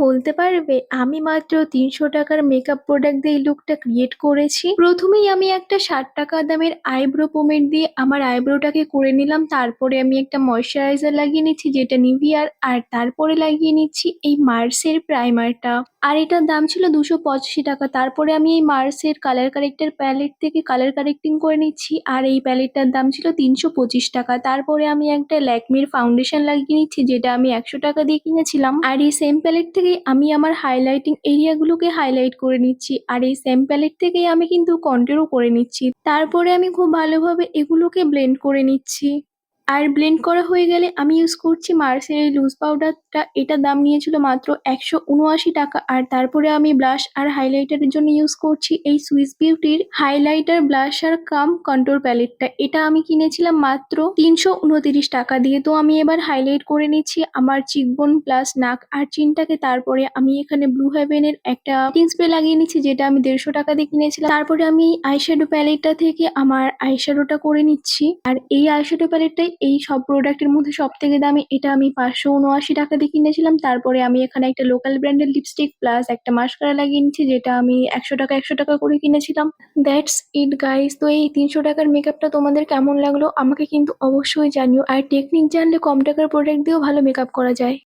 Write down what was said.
বলতে পারবে আমি মাত্র ৩০০ টাকার মেকআপ প্রোডাক্ট দিয়ে এই লুকটা ক্রিয়েট করেছি। প্রথমেই আমি একটা ৬০ টাকা দামের আইব্রো পোমেড দিয়ে আমার আইব্রোটাকে করে নিলাম। তারপরে আমি একটা ময়শ্চারাইজার লাগিয়ে নিচ্ছি যেটা নিভিয়ার, আর তারপরে লাগিয়ে নিচ্ছি এই মার্সের প্রাইমারটা। আর এটার দাম ছিল ২৮৫ টাকা। তারপরে আমি এই মার্সের কালার কারেক্টার প্যালেট থেকে কালার কারেক্টিং করে নিচ্ছি, আর এই প্যালেটটার দাম ছিল ৩২৫ টাকা। তারপরে আমি একটা ল্যাকমির ফাউন্ডেশন লাগিয়ে নিচ্ছি যেটা আমি ১০০ টাকা দিয়ে কিনেছিলাম। আর এই সেম প্যালেট থেকেই আমি আমার হাইলাইটিং এরিয়াগুলোকে হাইলাইট করে নিচ্ছি, আর এই সেম প্যালেট থেকেই আমি কিন্তু কন্ট্রোলও করে নিচ্ছি। তারপরে আমি খুব ভালোভাবে এগুলোকে ব্লেন্ড করে নিচ্ছি। আর ব্লেন্ড করা হয়ে গেলে আমি ইউজ করছি মার্সের এই লুজ পাউডারটা। এটার দাম নিয়েছিল মাত্র ১৭৯ টাকা। আর তারপরে আমি ব্লাশ আর হাইলাইটারের জন্য ইউজ করছি এই সুইস বিউটির হাইলাইটার ব্লাশার কাম কন্ট্রোল প্যালেটটা। এটা আমি কিনেছিলাম মাত্র ৩২৯ টাকা দিয়ে। তো আমি এবার হাইলাইট করে নিচ্ছি আমার চিকবোন প্লাস নাক আর চিনটাকে। তারপরে আমি এখানে ব্লু হেভেনের একটা ফিটিং স্প্রে লাগিয়ে নিচ্ছি যেটা আমি ১৫০ টাকা দিয়ে কিনেছিলাম। তারপরে আমি আইশ্যাডো প্যালেটটা থেকে আমার আইশ্যাডোটা করে নিচ্ছি। আর এই আইশ্যাডো প্যালেটটাই এই সব প্রোডাক্টের মধ্যে সব থেকে দামি। এটা আমি ৫৭৯ টাকা দিয়ে কিনেছিলাম। তারপরে আমি এখানে একটা লোকাল ব্র্যান্ডের লিপস্টিক প্লাস একটা মাস্কারা লাগিয়ে নিচ্ছি যেটা আমি ১০০ টাকা করে কিনেছিলাম। That's it guys. তো এই ৩০০ টাকার মেকআপটা তোমাদের কেমন লাগলো আমাকে কিন্তু অবশ্যই জানিও। আর টেকনিক জানলে কম টাকার প্রোডাক্ট দিয়েও ভালো মেকআপ করা যায়।